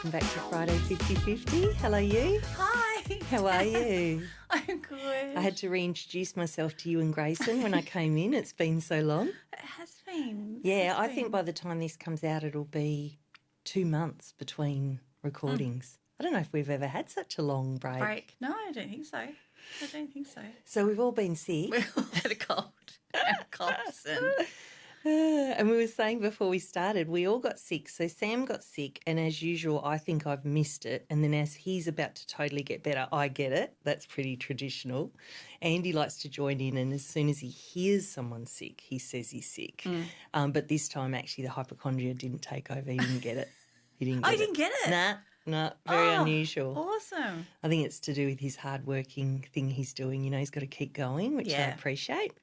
welcome back to Friday 50-50. Hello, you. Hi. How are you? I'm good. I had to reintroduce myself to you and Grayson when I came in. It's been so long. It has been. Yeah, I think by the time this comes out, it'll be 2 months between recordings. I don't know if we've ever had such a long break. No, I don't think so. So we've all been sick. We all had a cold and coughs And we were saying before we started, we all got sick. So Sam got sick, and as usual, I think I've missed it. And then as he's about to totally get better, I get it. That's pretty traditional. Andy likes to join in, and as soon as he hears someone sick, he says he's sick. But this time, actually, the hypochondria didn't take over. He didn't get it. He didn't get I didn't get it? Nah, very unusual. Awesome. I think it's to do with his hard-working thing he's doing. You know, he's got to keep going, which I appreciate.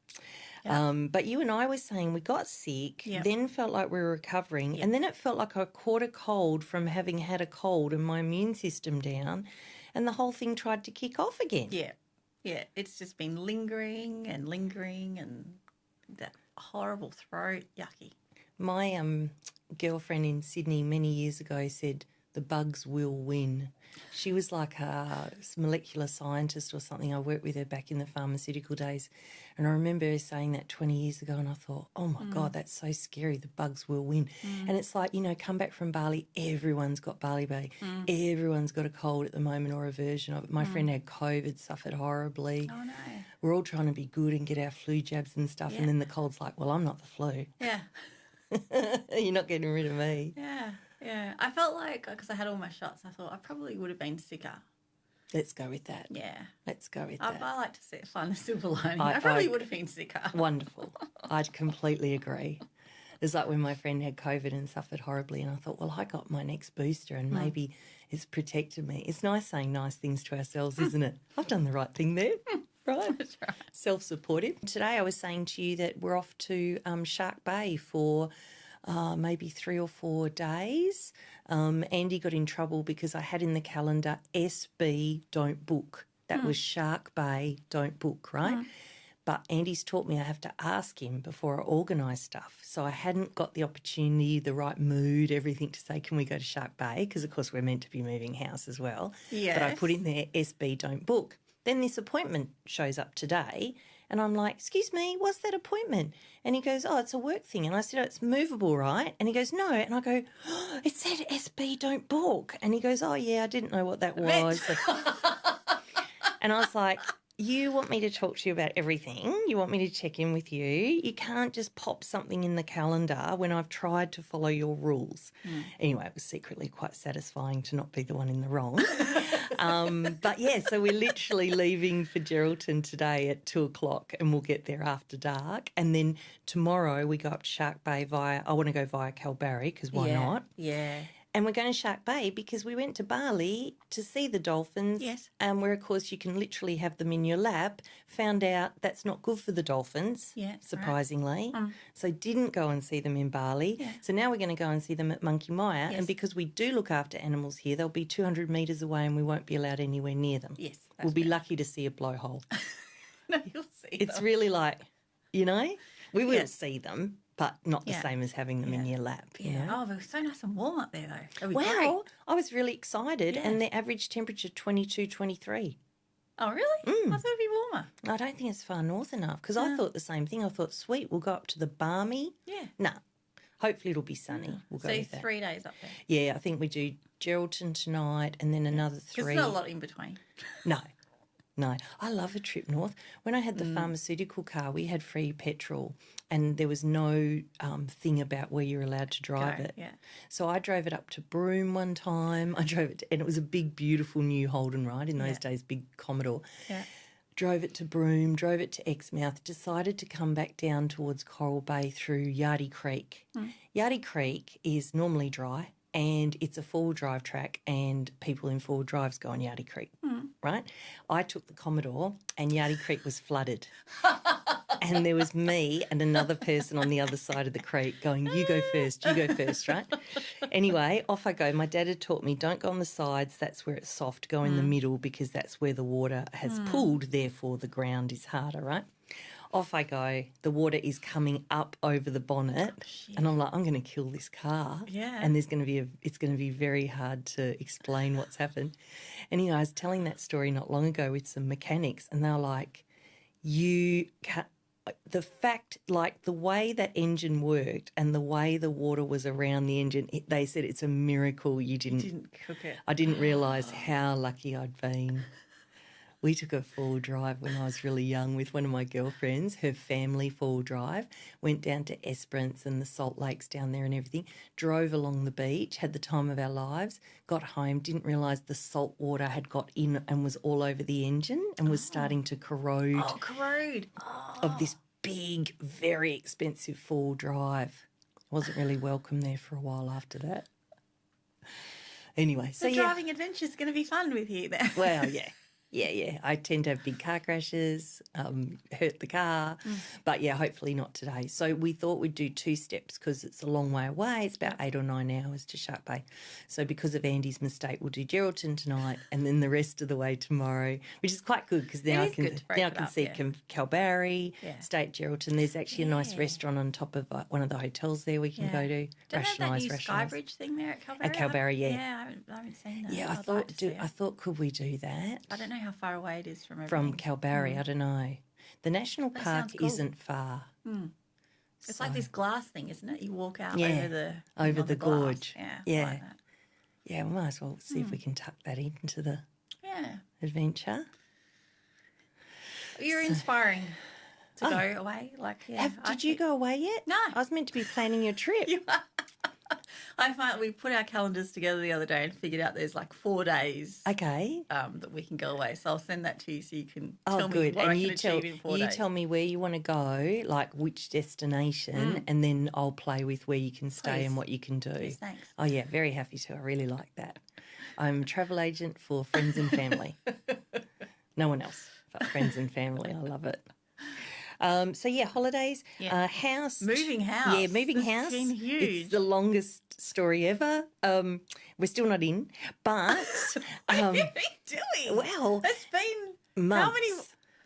But you and I were saying we got sick, then felt like we were recovering, and then it felt like I caught a cold from having had a cold and my immune system down, and the whole thing tried to kick off again. Yeah. It's just been lingering and that horrible throat, yucky. My girlfriend in Sydney many years ago said, the bugs will win. She was like a molecular scientist or something. I worked with her back in the pharmaceutical days. And I remember her saying that 20 years ago, and I thought, oh, my God, that's so scary. The bugs will win. And it's like, you know, come back from Bali, everyone's got Bali Bay. Everyone's got a cold at the moment or a version of it. My friend had COVID, suffered horribly. Oh, no. We're all trying to be good and get our flu jabs and stuff. And then the cold's like, well, I'm not the flu. Yeah. You're not getting rid of me. Yeah. I felt like, because I had all my shots, I thought I probably would have been sicker. Let's go with that. Yeah. Let's go with that. I like to find the silver lining. I probably would have been sicker. Wonderful. I'd completely agree. It's like when my friend had COVID and suffered horribly, and I thought, well, I got my next booster and maybe it's protected me. It's nice saying nice things to ourselves, isn't it? I've done the right thing there. Right. That's right. Self-supportive. Today I was saying to you that we're off to Shark Bay for maybe 3 or 4 days. Andy got in trouble because I had in the calendar SB, don't book. That was Shark Bay, don't book, right? But Andy's taught me I have to ask him before I organise stuff. So I hadn't got the opportunity, the right mood, everything to say, can we go to Shark Bay? Because, of course, we're meant to be moving house as well. Yes. But I put in there SB, don't book. Then this appointment shows up today and I'm like, excuse me, what's that appointment? And he goes, oh, it's a work thing. And I said, oh, it's movable, right? And he goes, no. And I go, oh, it said SB, don't book. And he goes, oh, yeah, I didn't know what that was. And I was like, you want me to talk to you about everything. You want me to check in with you. You can't just pop something in the calendar when I've tried to follow your rules. Anyway, it was secretly quite satisfying to not be the one in the wrong. But, yeah, so we're literally leaving for Geraldton today at 2:00 and we'll get there after dark. And then tomorrow we go up to Shark Bay I want to go via Kalbarri because why not? Yeah. And we're going to Shark Bay because we went to Bali to see the dolphins. Yes. Where, of course, you can literally have them in your lap. Found out that's not good for the dolphins, surprisingly. Right. So didn't go and see them in Bali. Yeah. So now we're going to go and see them at Monkey Maya. Yes. And because we do look after animals here, they'll be 200 metres away and we won't be allowed anywhere near them. Yes. We'll be lucky to see a blowhole. No, you'll see It's them. really like, you know, we will see them, but not the same as having them in your lap, you know. Oh, but it was so nice and warm up there, though. That'd be Well, great. I was really excited, and the average temperature 22, 23. Oh, really? I thought it'd be warmer. I don't think it's far north enough because I thought the same thing. I thought, sweet, we'll go up to the balmy. Yeah. No, hopefully it'll be sunny. We'll go So with that. 3 days up there. Yeah, I think we do Geraldton tonight and then another 3. There's not a lot in between. No, I love a trip north. When I had the pharmaceutical car, we had free petrol and there was no thing about where you're allowed to drive it. Yeah. So I drove it up to Broome one time. I drove it, and it was a big, beautiful new Holden, right? In those days, big Commodore. Yeah. Drove it to Broome, drove it to Exmouth, decided to come back down towards Coral Bay through Yardie Creek. Yardie Creek is normally dry and it's a four-wheel drive track and people in four-wheel drives go on Yardie Creek, right? I took the Commodore and Yardie Creek was flooded. And there was me and another person on the other side of the creek going, you go first, right? Anyway, off I go. My dad had taught me don't go on the sides, that's where it's soft, go in the middle because that's where the water has pooled, therefore the ground is harder, right? Off I go. The water is coming up over the bonnet, and I'm like, I'm going to kill this car. Yeah. And it's going to be very hard to explain what's happened. Anyway, I was telling that story not long ago with some mechanics, and they were like, the fact, like the way that engine worked and the way the water was around the engine, they said it's a miracle you didn't cook it. I didn't realise how lucky I'd been. We took a four-wheel drive when I was really young with one of my girlfriends, her family four-wheel drive, went down to Esperance and the Salt Lakes down there and everything, drove along the beach, had the time of our lives, got home, didn't realise the salt water had got in and was all over the engine and was starting to corrode. Oh, corrode. Of this big, very expensive four-wheel drive. Wasn't really welcome there for a while after that. Anyway, so the driving adventure is going to be fun with you then. Well, yeah. Yeah. I tend to have big car crashes, hurt the car. But, yeah, hopefully not today. So we thought we'd do 2 steps because it's a long way away. It's about 8 or 9 hours to Shark Bay. So because of Andy's mistake, we'll do Geraldton tonight and then the rest of the way tomorrow, which is quite good because now I can see Kalbarri, stay at Geraldton. There's actually a nice restaurant on top of one of the hotels there we can go to. Don't they have that new Skybridge thing there at Kalbarri? At Kalbarri, yeah. Yeah, I haven't seen that. Yeah, I thought could we do that? I don't know how far away it is from everything. From Kalbarri, I don't know. The national park isn't far. It's like this glass thing, isn't it? You walk out over the gorge. Yeah. Like that. Yeah, we might as well see if we can tuck that into the adventure. You're inspiring to go away. Did you go away yet? No. I was meant to be planning your trip. I find we put our calendars together the other day and figured out there's like 4 days that we can go away. So I'll send that to you so you can tell me what I can achieve in 4 days. You tell me where you want to go, like which destination, and then I'll play with where you can stay and what you can do. Yes, thanks. Oh, yeah, very happy to. I really like that. I'm a travel agent for friends and family. No one else but friends and family. I love it. Holidays, house. Moving house. Yeah, moving house. It's been huge. It's the longest story ever. We're still not in, but... what have you been doing? Well... It's been... Months. How many...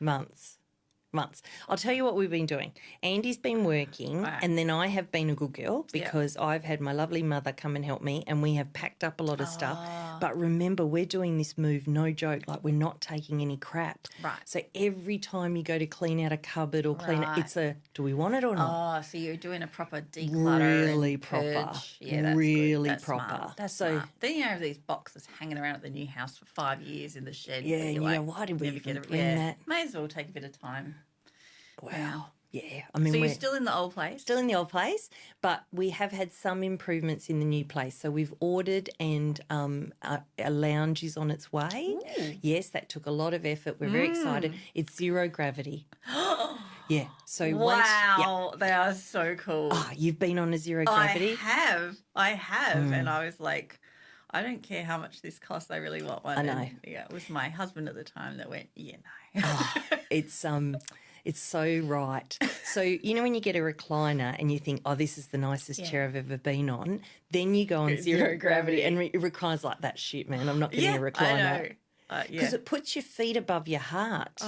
Months. I'll tell you what we've been doing. Andy's been working and then I have been a good girl because I've had my lovely mother come and help me and we have packed up a lot of stuff. But remember, we're doing this move, no joke, like we're not taking any crap. Right. So every time you go to clean out a cupboard or clean it, it's do we want it or not? Oh, so you're doing a proper declutter. Really and proper. Purge. Yeah, that's really good. That's proper. Smart. That's smart. Then you have these boxes hanging around at the new house for 5 years in the shed. Yeah, and why did we even bring that? May as well take a bit of time. Wow. Yeah. I mean, so you're still in the old place? Still in the old place, but we have had some improvements in the new place. So we've ordered and a lounge is on its way. Ooh. Yes, that took a lot of effort. We're very excited. It's zero gravity. Yeah. So they are so cool. Oh, you've been on a zero gravity? I have. And I was like, I don't care how much this costs. I really want one. I know. And, it was my husband at the time that went, It's so right. So, you know when you get a recliner and you think, oh, this is the nicest chair I've ever been on, then you go on zero gravity and it reclines like that shit, man. I'm not getting a recliner. I know. Because it puts your feet above your heart.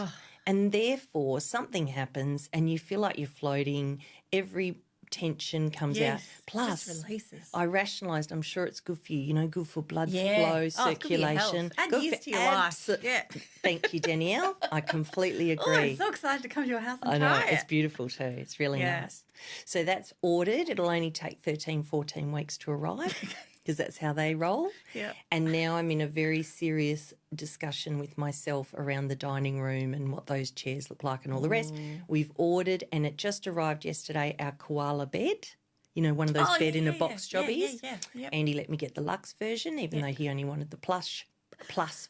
And therefore something happens and you feel like you're floating. Every tension comes out. Plus, just releases. I rationalised, I'm sure it's good for you, good for blood flow, circulation. Add years to your life. Yeah. Thank you, Danielle. I completely agree. I'm so excited to come to your house and I know, try it. It's beautiful too. It's really nice. So that's ordered. It'll only take 13, 14 weeks to arrive because that's how they roll. Yeah. And now I'm in a very serious discussion with myself around the dining room and what those chairs look like and all the rest. We've ordered, and it just arrived yesterday, our koala bed. One of those bed in a box jobbies. Yeah. Andy let me get the luxe version, even though he only wanted the plus,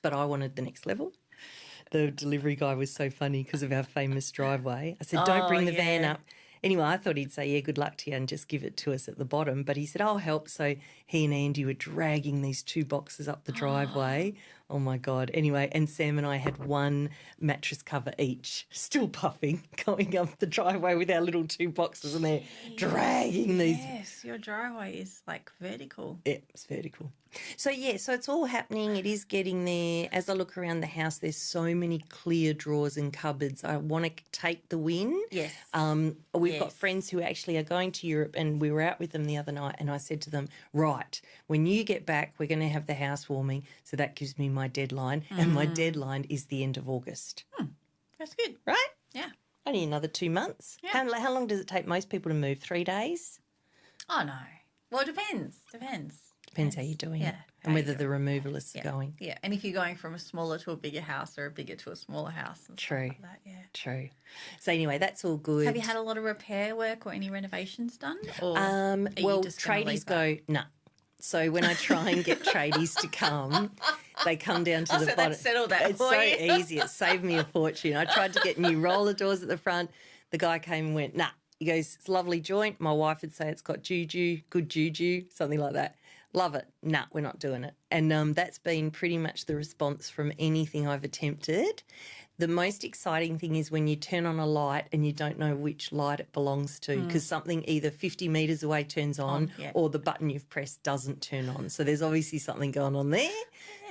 but I wanted the next level. The delivery guy was so funny because of our famous driveway. I said, don't bring the van up. Anyway, I thought he'd say, good luck to you and just give it to us at the bottom. But he said, I'll help. So he and Andy were dragging these 2 boxes up the driveway. Oh, my God. Anyway, and Sam and I had one mattress cover each, still puffing, going up the driveway with our little 2 boxes, and they're dragging these. Yes, your driveway is like vertical. Yeah, it's vertical. So, so it's all happening. It is getting there. As I look around the house, there's so many clear drawers and cupboards. I want to take the win. Yes. We've got friends who actually are going to Europe, and we were out with them the other night, and I said to them, right, when you get back, we're going to have the housewarming. So that gives me my deadline, and my deadline is the end of August. That's good. Right? Yeah. Only another 2 months. Yeah. How long does it take most people to move? 3 days? Oh, no. Well, it depends. Depends how you're doing it, and whether the removalists are going. Yeah, and if you're going from a smaller to a bigger house or a bigger to a smaller house. And True. Stuff like that, yeah. True. So anyway, that's all good. Have you had a lot of repair work or any renovations done? Or well, tradies go, nah. So when I try and get tradies to come, they come down to the bottom. That settled that It's for so you. easy. It saved me a fortune. I tried to get new roller doors at the front. The guy came and went, nah. He goes, it's a lovely joint. My wife would say it's got juju, good juju, something like that. Love it. Nah, we're not doing it. And that's been pretty much the response from anything I've attempted. The most exciting thing is when you turn on a light and you don't know which light it belongs to, because something either 50 metres away turns on or the button you've pressed doesn't turn on. So there's obviously something going on there.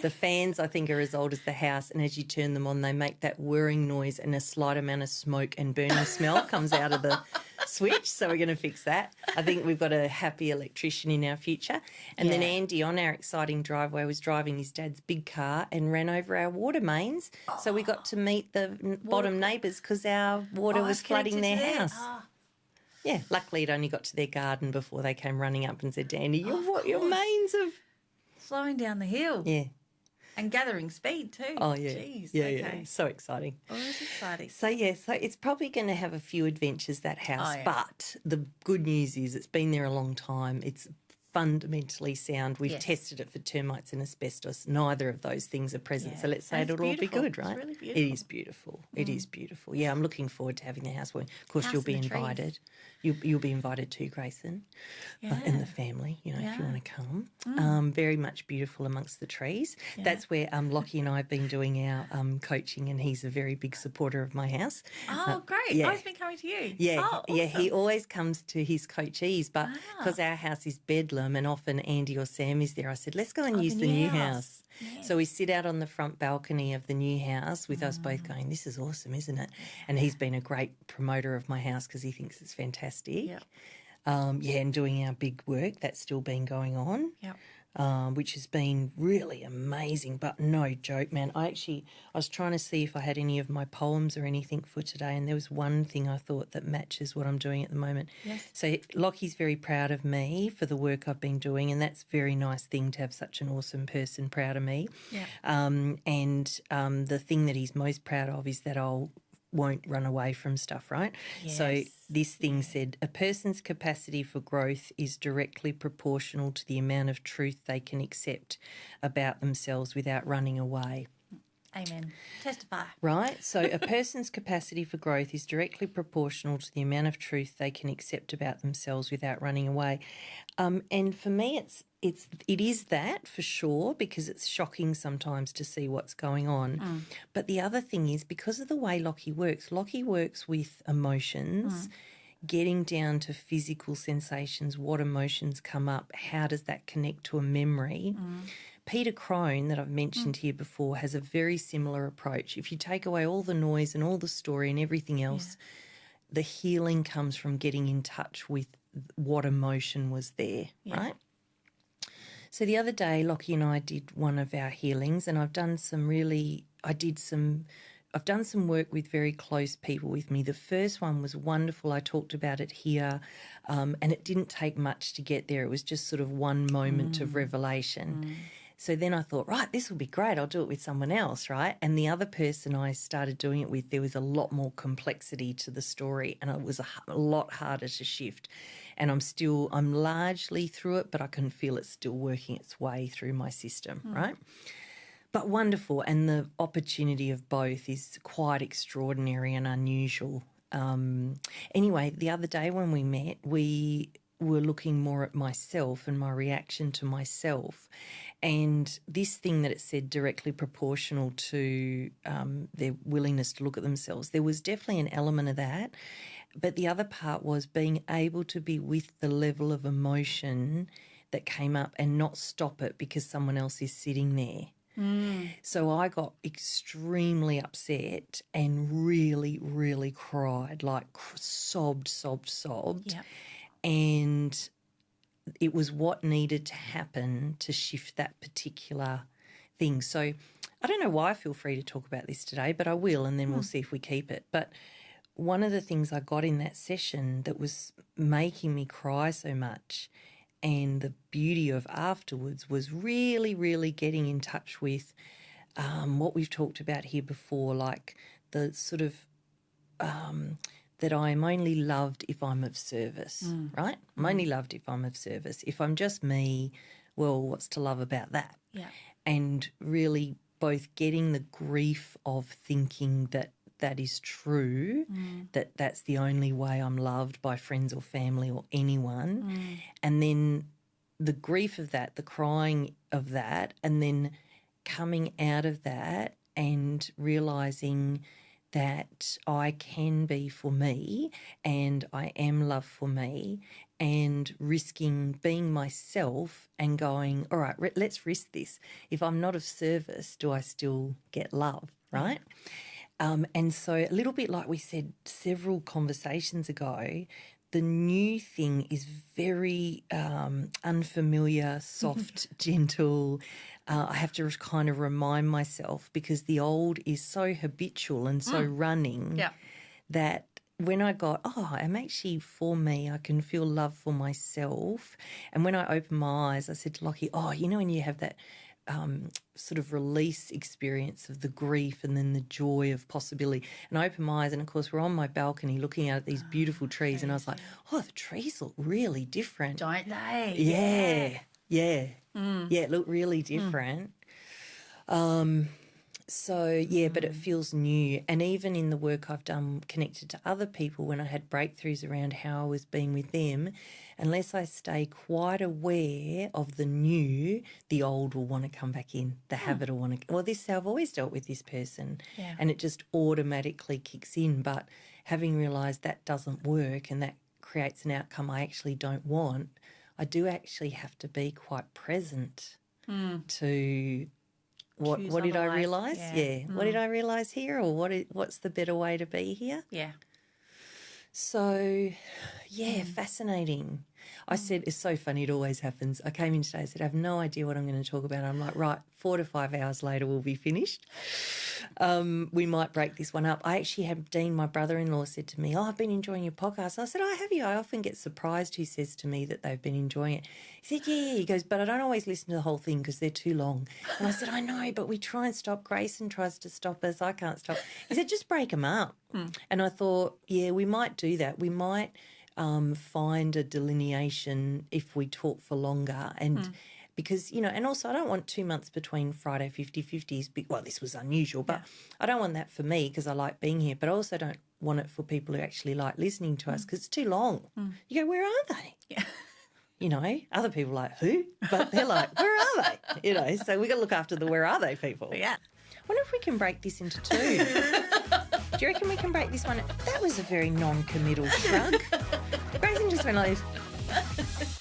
The fans, I think, are as old as the house, and as you turn them on, they make that whirring noise, and a slight amount of smoke and burning smell comes out of the switch. So we're going to fix that. I think we've got a happy electrician in our future. And then Andy, on our exciting driveway, was driving his dad's big car and ran over our water mains. So we got to meet the bottom neighbours because our water was flooding their house. Yeah, luckily it only got to their garden before they came running up and said to Andy, your mains have... Slowing down the hill. Yeah. And gathering speed too. Oh, yeah. Jeez, yeah. So exciting. Oh, it's exciting. So it's probably going to have a few adventures, that house. But the good news is it's been there a long time. It's fundamentally sound. We've tested it for termites and asbestos. Neither of those things are present. So let's say it'll all be good, right? It's really beautiful. It is beautiful. It is beautiful. Yeah, I'm looking forward to having the house. Of course, you'll be invited. You'll be invited too, Grayson, and the family, if you want to come. Very much beautiful amongst the trees. Yeah. That's where Lockie and I have been doing our coaching, and he's a very big supporter of my house. Oh, great. Yeah. Oh, he's been coming to you. Yeah, awesome. Yeah, he always comes to his coachees, but because our house is bedlam and often Andy or Sam is there, I said, let's go and use the new house. Yes. So we sit out on the front balcony of the new house with us both going, this is awesome, isn't it? And he's been a great promoter of my house because he thinks it's fantastic. Yep. And doing our big work, that's still been going on. Yep. Which has been really amazing, but no joke, man. I was trying to see if I had any of my poems or anything for today, and there was one thing I thought that matches what I'm doing at the moment. Yes. So Lockie's very proud of me for the work I've been doing, and that's a very nice thing to have such an awesome person proud of me. Yeah. The thing that he's most proud of is that won't run away from stuff, right? Yes. So this thing said, a person's capacity for growth is directly proportional to the amount of truth they can accept about themselves without running away. Amen. Testify. Right? So a person's capacity for growth is directly proportional to the amount of truth they can accept about themselves without running away. And for me, it is that for sure, because it's shocking sometimes to see what's going on. But the other thing is, because of the way Lockie works with emotions, getting down to physical sensations, what emotions come up, how does that connect to a memory. Peter Crone, that I've mentioned here before, has a very similar approach. If you take away all the noise and all the story and everything else, the healing comes from getting in touch with what emotion was there, right? So the other day, Lockie and I did one of our healings, and I've done some work with very close people with me. The first one was wonderful. I talked about it here, and it didn't take much to get there. It was just sort of one moment of revelation. So then I thought, right, this will be great. I'll do it with someone else, right? And the other person I started doing it with, there was a lot more complexity to the story, and it was a lot harder to shift. And I'm largely through it, but I can feel it still working its way through my system, right? But wonderful, and the opportunity of both is quite extraordinary and unusual. Anyway, the other day when we met, were looking more at myself and my reaction to myself. And this thing that it said directly proportional to their willingness to look at themselves, there was definitely an element of that. But the other part was being able to be with the level of emotion that came up and not stop it because someone else is sitting there. So I got extremely upset and really, really cried, like sobbed. Yep. And it was what needed to happen to shift that particular thing. So I don't know why I feel free to talk about this today, but I will, and then we'll see if we keep it. But one of the things I got in that session that was making me cry so much, and the beauty of afterwards, was really, really getting in touch with what we've talked about here before, like the sort of that I am only loved if I'm of service, right? I'm only loved if I'm of service. If I'm just me, well, what's to love about that? Yeah. And really both getting the grief of thinking that that is true, that that's the only way I'm loved by friends or family or anyone, and then the grief of that, the crying of that, and then coming out of that and realising that I can be for me and I am love for me, and risking being myself and going, all right, let's risk this. If I'm not of service, do I still get love, right? And so a little bit like we said several conversations ago, the new thing is very unfamiliar, soft, gentle. I have to kind of remind myself because the old is so habitual and so running that when I got, I'm actually for me, I can feel love for myself. And when I opened my eyes, I said to Lockie, when you have that sort of release experience of the grief and then the joy of possibility. And I opened my eyes and, of course, we're on my balcony looking out at these beautiful trees and I was like, the trees look really different. Don't they? Yeah. Yeah, it looked really different. But it feels new. And even in the work I've done connected to other people, when I had breakthroughs around how I was being with them, unless I stay quite aware of the new, the old will want to come back in. The habit will want to, this is how I've always dealt with this person. Yeah. And it just automatically kicks in. But having realised that doesn't work and that creates an outcome I actually don't want, I do actually have to be quite present to what did I realise? Yeah. What did I realise here, or what's the better way to be here? Yeah. So, fascinating. I said, it's so funny, it always happens. I came in today and said, I have no idea what I'm going to talk about. I'm like, right, 4 to 5 hours later we'll be finished. We might break this one up. I actually had Dean, my brother-in-law, said to me, I've been enjoying your podcast. I said, have you? I often get surprised who says to me that they've been enjoying it. He said, yeah. He goes, but I don't always listen to the whole thing because they're too long. And I said, I know, but we try and stop. Grayson tries to stop us. I can't stop. He said, just break them up. And I thought, we might do that. We might find a delineation if we talk for longer and because, and also I don't want 2 months between Friday 50/50s. Well, this was unusual, but I don't want that for me because I like being here, but I also don't want it for people who actually like listening to us because it's too long. You go, where are they? Yeah. Other people are like, who? But they're like, where are they? So we've got to look after the where are they people. Yeah. I wonder if we can break this into two. Do you reckon we can break this one? That was a very non-committal shrug. Grayson just went like this.